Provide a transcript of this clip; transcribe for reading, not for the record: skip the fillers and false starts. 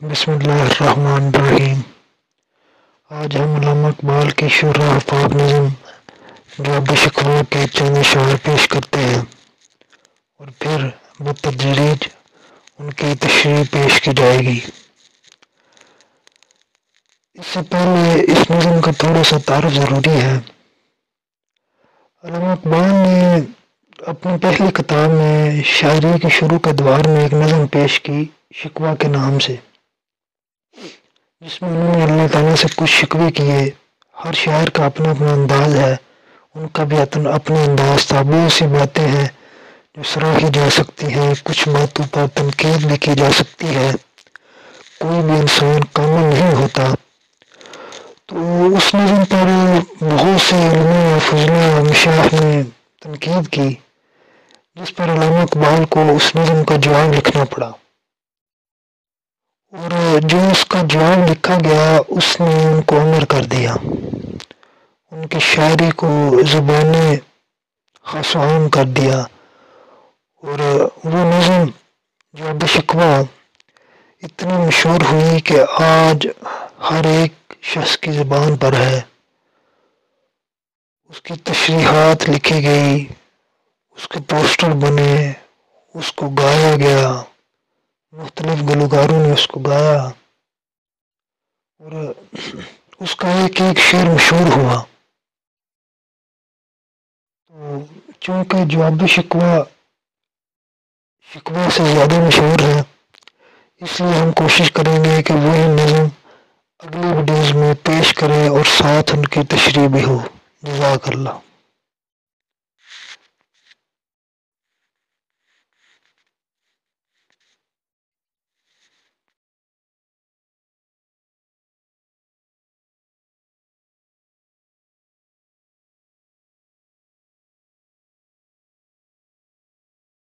بسم اللہ الرحمن الرحیم۔ آج ہم علامہ اقبال کی شرح پاک نظم جواب شکوہ کے چند اشعار پیش کرتے ہیں اور پھر بتدریج ان کی تشریح پیش کی جائے گی۔ اس سے پہلے اس نظم کا تھوڑا سا تعارف ضروری ہے۔ علامہ اقبال نے اپنی پہلی کتاب میں شاعری کے شروع کے ادوار میں ایک نظم پیش کی شکوہ کے نام سے، جس میں انہوں نے اللہ تعالیٰ سے کچھ شکوے کیے۔ ہر شاعر کا اپنا اپنا انداز ہے، ان کا بھی اپنا انداز تھا۔ بہت سی باتیں ہیں جو سراہی جا سکتی ہیں، کچھ باتوں پر تنقید بھی کی جا سکتی ہے۔ کوئی بھی انسان کامل نہیں ہوتا۔ تو اس نظم پر بہت سے علماء و فضلاء و مشائخ نے تنقید کی، جس پر علامہ اقبال کو اس نظم کا جواب لکھنا پڑا، اور جو اس کا جواب لکھا گیا اس نے ان کو امر کر دیا، ان کی شاعری کو زبان خاص و عام کر دیا، اور وہ نظم جواب شکوہ اتنی مشہور ہوئی کہ آج ہر ایک شخص کی زبان پر ہے۔ اس کی تشریحات لکھی گئی، اس کے پوسٹر بنے، اس کو گایا گیا، مختلف گلوکاروں نے اس کو گایا، اور اس کا ایک ایک شعر مشہور ہوا۔ تو چونکہ جواب شکوہ سے زیادہ مشہور ہے، اس لیے ہم کوشش کریں گے کہ وہی نظم اگلی ویڈیوز میں پیش کریں اور ساتھ ان کی تشریح بھی ہو۔ جزاک اللہ۔